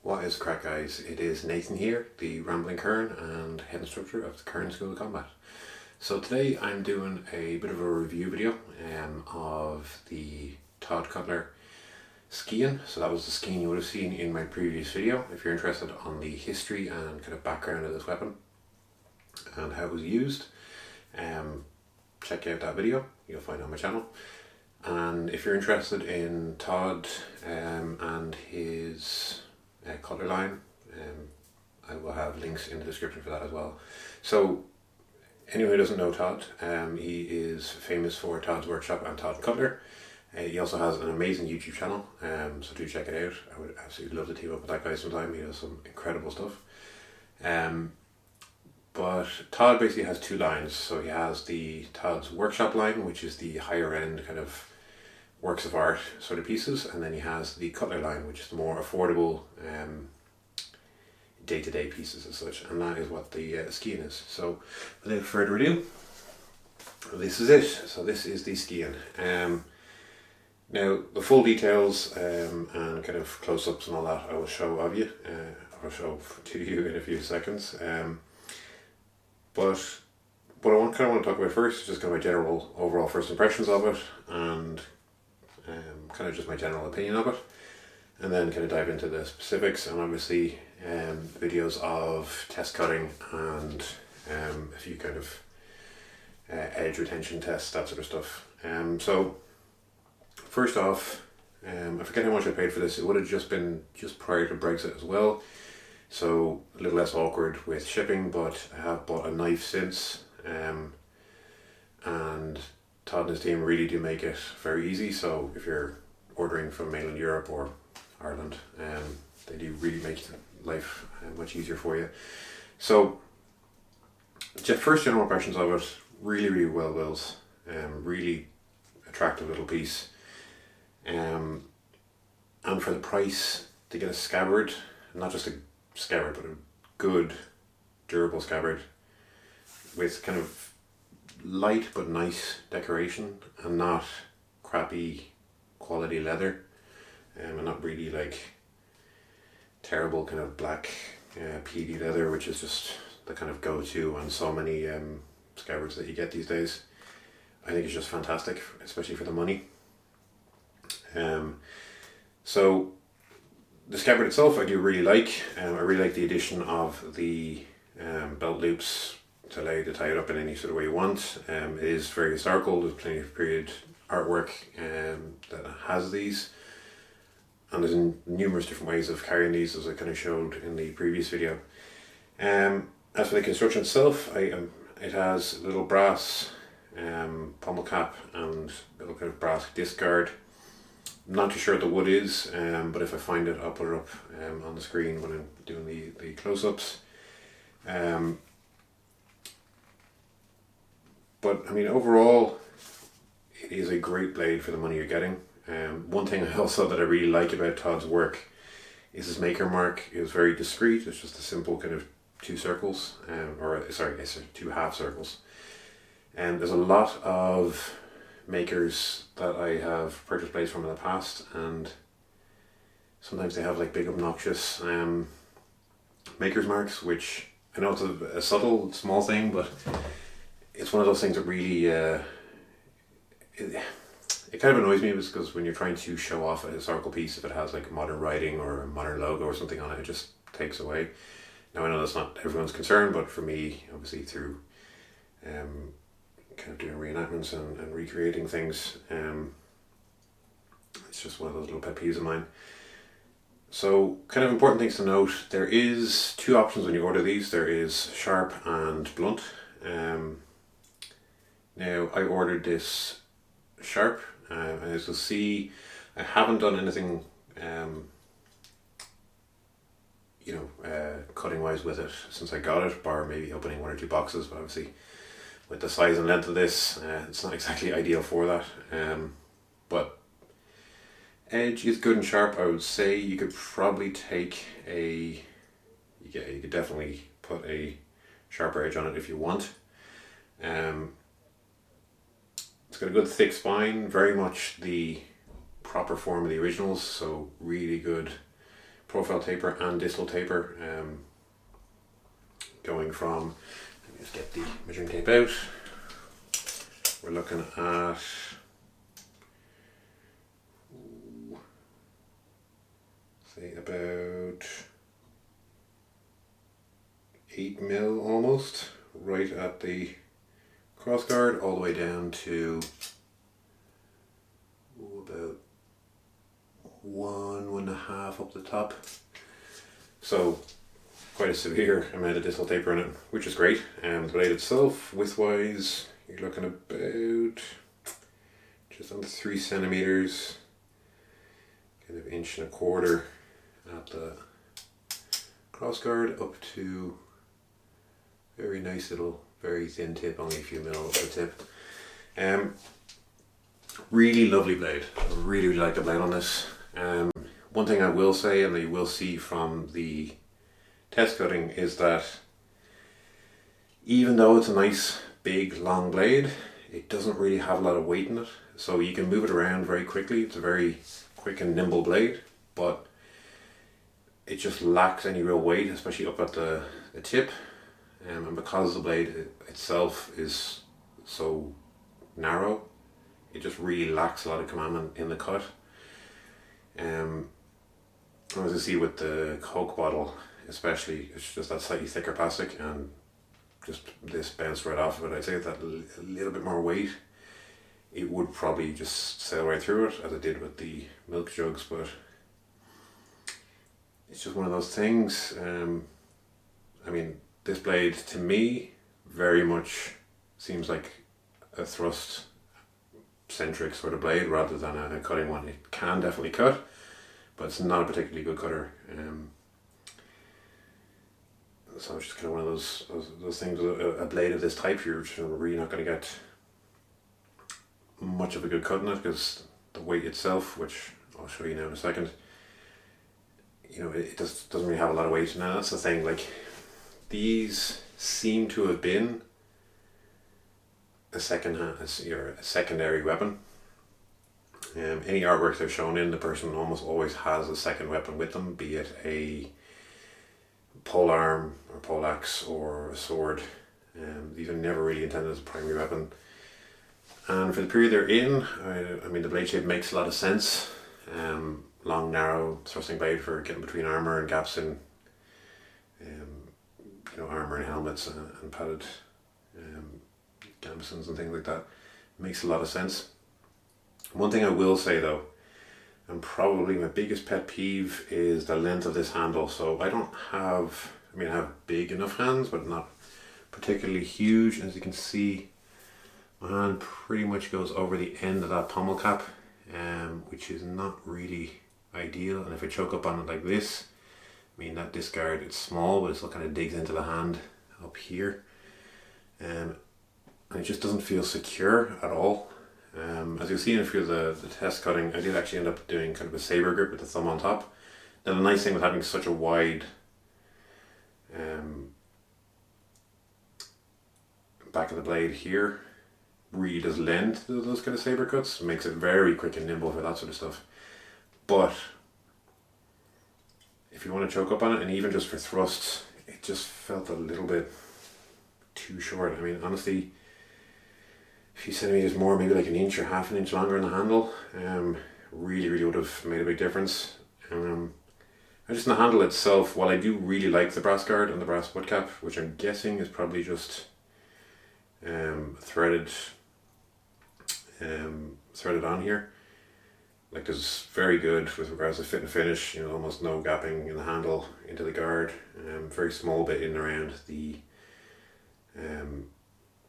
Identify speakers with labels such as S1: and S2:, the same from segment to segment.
S1: What is crack, guys? It is Nathan here, the Rambling Kern and head instructor of the Kern School of Combat. So today I'm doing a bit of a review video of the Cutler Skean. So that was the Skean you would have seen in my previous video. If you're interested on the history and kind of background of this weapon and how it was used, check out that video. You'll find it on my channel. And if you're interested in Tod and his Cutler line, I will have links in the description for that as well. So anyone who doesn't know Tod, he is famous for Tod's Workshop and Tod Cutler. He also has an amazing YouTube channel, so do check it out. I would absolutely love to team up with that guy sometime. He does some incredible stuff. But Tod basically has two lines. So he has the Tod's Workshop line, which is the higher end kind of works of art sort of pieces, and then he has the Cutler line, which is the more affordable day-to-day pieces as such, and that is what the Skean is. So without further ado, this is it. So this is the Skean. Now the full details and kind of close-ups and all that I will show of you, I'll show to you in a few seconds. But what I kind of want to talk about first is just kind of my general overall first impressions of it, and kind of just my general opinion of it, and then kind of dive into the specifics, and obviously videos of test cutting and a few kind of edge retention tests, that sort of stuff. So first off, I forget how much I paid for this. It would have just been just prior to Brexit as well, so a little less awkward with shipping, but I have bought a knife since, and Tod and his team really do make it very easy. So if you're ordering from mainland Europe or Ireland, they do really make life much easier for you. So just first general impressions of it, really well built, really attractive little piece, and for the price to get a scabbard, not just a scabbard but a good durable scabbard with kind of light but nice decoration and not crappy quality leather, and not really like terrible kind of black peaty leather, which is just the kind of go-to on so many scabbards that you get these days. I think it's just fantastic, especially for the money. So the scabbard itself I do really like. I really like the addition of the belt loops to allow you to tie it up in any sort of way you want. It is very historical. There's plenty of period artwork that has these, and there's numerous different ways of carrying these, as I kind of showed in the previous video. As for the construction itself, it has a little brass pommel cap and a little kind of brass disc guard. I'm not too sure what the wood is, but if I find it I'll put it up on the screen when I'm doing the close-ups. But I mean, overall it is a great blade for the money you're getting. One thing also that I really like about Tod's work is his maker mark. It was very discreet. It's just a simple kind of two circles, two half circles. And there's a lot of makers that I have purchased blades from in the past, and sometimes they have like big obnoxious maker's marks, which I know it's a subtle small thing, but it's one of those things that really it kind of annoys me, because when you're trying to show off a historical piece, if it has like modern writing or a modern logo or something on it, it just takes away. Now I know that's not everyone's concern, but for me, obviously through kind of doing reenactments and recreating things, it's just one of those little pet peeves of mine. So kind of important things to note, there is two options when you order these. There is sharp and blunt. Now I ordered this sharp, and as you'll see, I haven't done anything cutting wise with it since I got it, bar maybe opening one or two boxes, but obviously with the size and length of this, it's not exactly ideal for that. But edge is good and sharp. I would say you could probably take you could definitely put a sharper edge on it if you want. It's got a good thick spine, very much the proper form of the originals, so really good profile taper and distal taper, going from, let me just get the measuring tape out, we're looking at say about 8mm almost, right at the crossguard, all the way down to about 1.5 up the top. So quite a severe amount of distal taper in it, which is great. The blade itself, width-wise, you're looking about just under 3 centimeters, kind of 1.25 at the crossguard, up to very nice little, very thin tip, only a few mil up the tip. Really lovely blade. I really like the blade on this. One thing I will say, and that you will see from the test cutting, is that even though it's a nice big long blade, it doesn't really have a lot of weight in it, so you can move it around very quickly. It's a very quick and nimble blade, but it just lacks any real weight, especially up at the tip. And because the blade itself is so narrow, it just really lacks a lot of command in the cut. As you see with the Coke bottle especially, it's just that slightly thicker plastic, and just this bounced right off of it. I'd say that a little bit more weight, it would probably just sail right through it, as it did with the milk jugs, but it's just one of those things. I mean, this blade to me very much seems like a thrust centric sort of blade rather than a cutting one. It can definitely cut, but it's not a particularly good cutter. So it's just kind of one of those things. A blade of this type, you're just really not going to get much of a good cut in it, because the weight itself, which I'll show you now in a second, you know, it just doesn't really have a lot of weight. Now that's the thing, like, these seem to have been a secondary weapon. Any artwork they're shown in, the person almost always has a second weapon with them, be it a pole arm or pole axe or a sword. These are never really intended as a primary weapon. And for the period they're in, I mean, the blade shape makes a lot of sense. Long, narrow thrusting blade for getting between armor and gaps in, you know, armor and helmets and padded gambesons and things like that. Makes a lot of sense. One thing I will say though, and probably my biggest pet peeve, is the length of this handle. So I have big enough hands, but not particularly huge. As you can see, my hand pretty much goes over the end of that pommel cap, which is not really ideal. And if I choke up on it like this, I mean, that discard, it's small, but it still kind of digs into the hand up here. And it just doesn't feel secure at all. As you'll see in a few of the test cutting, I did actually end up doing kind of a saber grip with the thumb on top. Now the nice thing with having such a wide back of the blade here really does lend to those kind of saber cuts. It makes it very quick and nimble for that sort of stuff. But if you want to choke up on it, and even just for thrusts, it just felt a little bit too short. I mean, honestly, a few centimeters more, maybe like an inch or half an inch longer in the handle, really would have made a big difference. Just in the handle itself, while I do really like the brass guard and the brass butt cap, which I'm guessing is probably just threaded on here, like, there's very good with regards to fit and finish, you know, almost no gapping in the handle into the guard, very small bit in and around the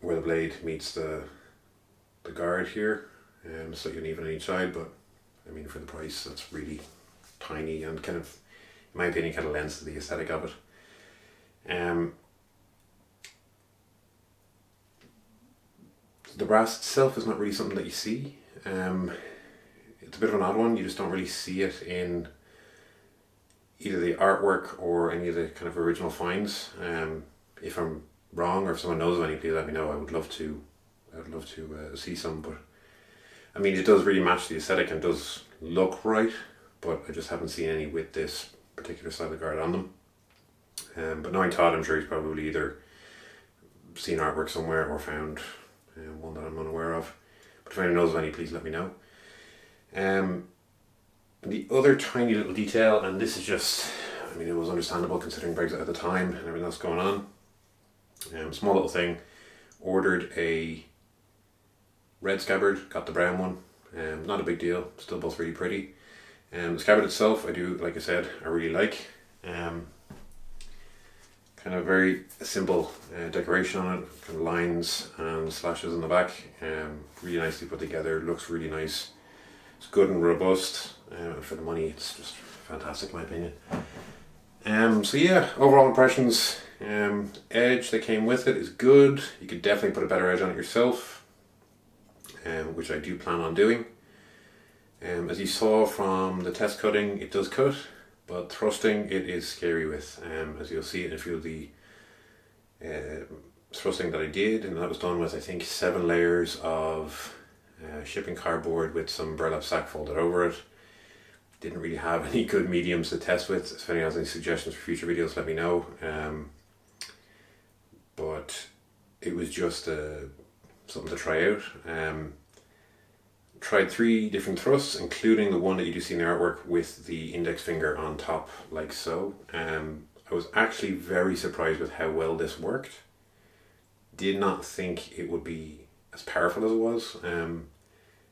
S1: where the blade meets the guard here, slightly uneven on each side, but I mean, for the price, that's really tiny and kind of, in my opinion, kind of lends to the aesthetic of it. The brass itself is not really something that you see. It's a bit of an odd one. You just don't really see it in either the artwork or any of the kind of original finds. If I'm wrong, or if someone knows of any, please let me know. I would love to see some, but I mean, it does really match the aesthetic and does look right, but I just haven't seen any with this particular style of guard on them. But knowing Tod, I'm sure he's probably either seen artwork somewhere or found one that I'm unaware of. But if anyone knows of any, please let me know. The other tiny little detail, and this is just, I mean, it was understandable considering Brexit at the time and everything else going on. Small little thing. Ordered a red scabbard, got the brown one. Not a big deal, still both really pretty. The scabbard itself, I do, like I said, I really like. Kind of very simple decoration on it, kind of lines and slashes on the back. Really nicely put together, looks really nice. It's good and robust. For the money, it's just fantastic in my opinion. So yeah, overall impressions. Edge that came with it is good. You could definitely put a better edge on it yourself, which I do plan on doing. As you saw from the test cutting, it does cut, but thrusting it is scary with. As you'll see in a few of the thrusting that I did, and that was done with I think 7 layers of shipping cardboard with some burlap sack folded over it. Didn't really have any good mediums to test with. If anyone has any suggestions for future videos, let me know. But it was just something to try out. Tried 3 different thrusts, including the one that you do see in the artwork with the index finger on top, like so. I was actually very surprised with how well this worked. Did not think it would be as powerful as it was.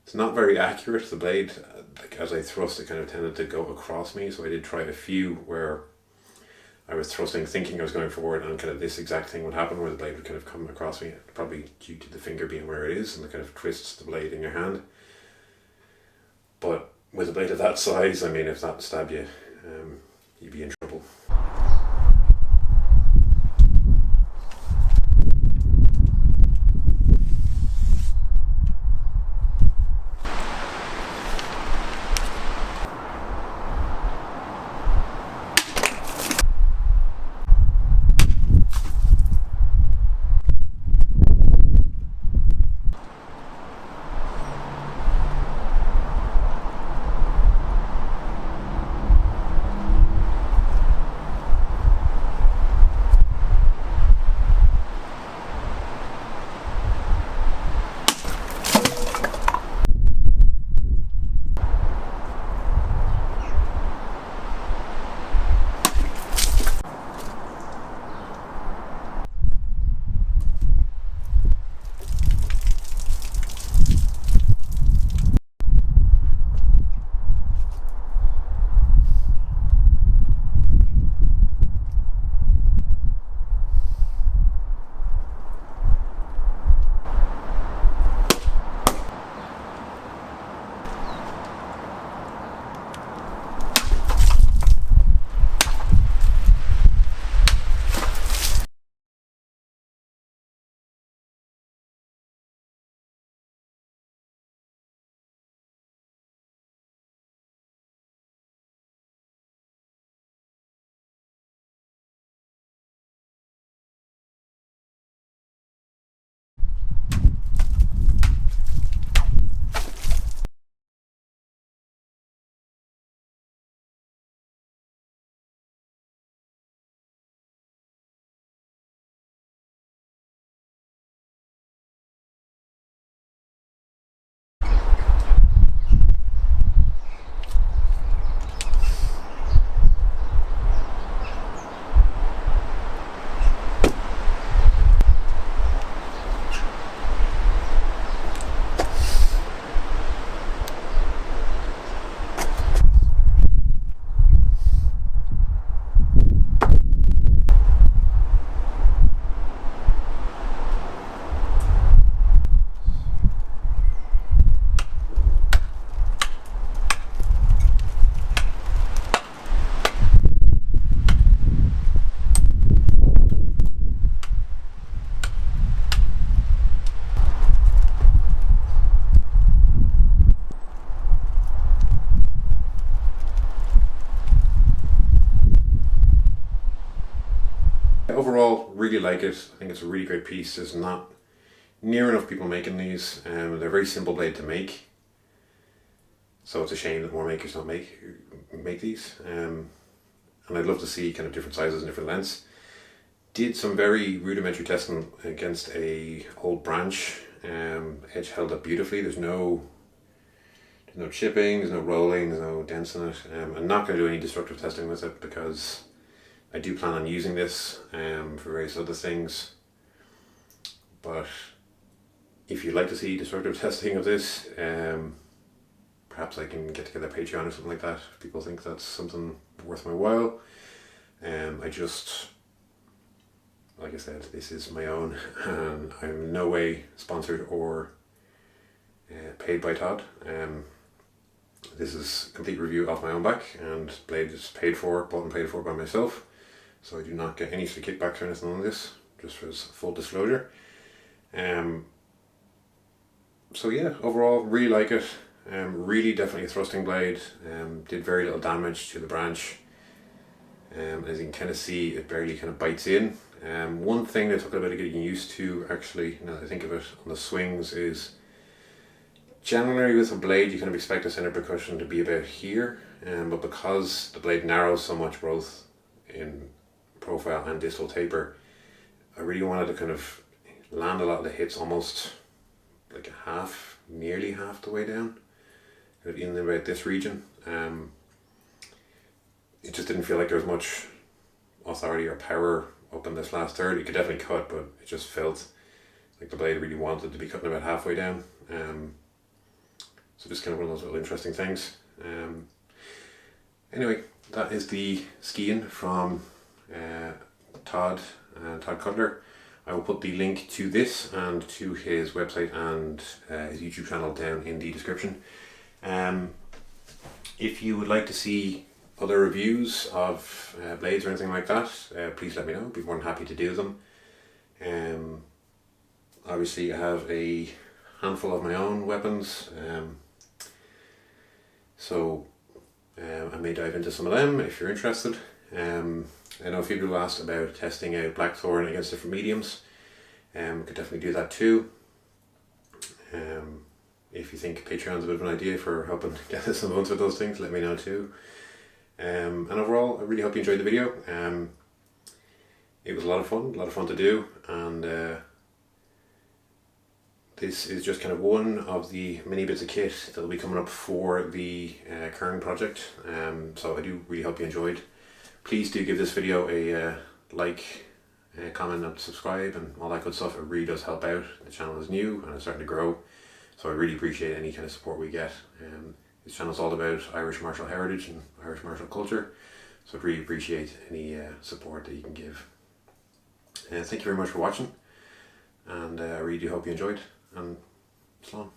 S1: It's not very accurate, the blade. Like, as I thrust, it kind of tended to go across me, so I did try a few where I was thrusting thinking I was going forward, and kind of this exact thing would happen where the blade would kind of come across me, probably due to the finger being where it is and it kind of twists the blade in your hand. But with a blade of that size, I mean, if that stabbed you, you'd be in trouble. Overall, really like it. I think it's a really great piece. There's not near enough people making these. They're a very simple blade to make, so it's a shame that more makers don't make these. and I'd love to see kind of different sizes and different lengths. Did some very rudimentary testing against a old branch. Edge held up beautifully. There's no chipping, there's no rolling, there's no dents in it. I'm not going to do any destructive testing with it because I do plan on using this for various other things. But if you'd like to see destructive testing of this, perhaps I can get together a Patreon or something like that if people think that's something worth my while. Like I said, this is my own, and I'm in no way sponsored or paid by Tod. This is a complete review off my own back, and blade is bought and paid for by myself, so I do not get any sort of kickbacks or anything on this, just for full disclosure. So yeah, overall really like it. Really definitely a thrusting blade. Did very little damage to the branch. As you can kind of see, it barely kind of bites in. One thing that took a bit of getting used to, actually, now that I think of it, on the swings is generally with a blade you kind of expect the center percussion to be about here, but because the blade narrows so much both in profile and distal taper, I really wanted to kind of land a lot of the hits almost like nearly half the way down, in about this region. It just didn't feel like there was much authority or power up in this last third. It could definitely cut, but it just felt like the blade really wanted to be cutting about halfway down. So just kind of one of those little interesting things. Anyway, that is the Skean from Tod Cutler. I will put the link to this and to his website and his YouTube channel down in the description. If you would like to see other reviews of blades or anything like that, please let me know. I'd be more than happy to do them. Obviously I have a handful of my own weapons, so I may dive into some of them if you're interested. I know a few people asked about testing out Blackthorn against different mediums. Could definitely do that too. If you think Patreon's a bit of an idea for helping get us a bunch of those things, let me know too. And overall, I really hope you enjoyed the video. It was a lot of fun to do, and this is just kind of one of the many bits of kit that will be coming up for the current project. So I do really hope you enjoyed. Please do give this video a like, comment and subscribe and all that good stuff. It really does help out. The channel is new and it's starting to grow, so I really appreciate any kind of support we get. This channel is all about Irish martial heritage and Irish martial culture, so I'd really appreciate any support that you can give. Thank you very much for watching, and I really do hope you enjoyed, and Slán.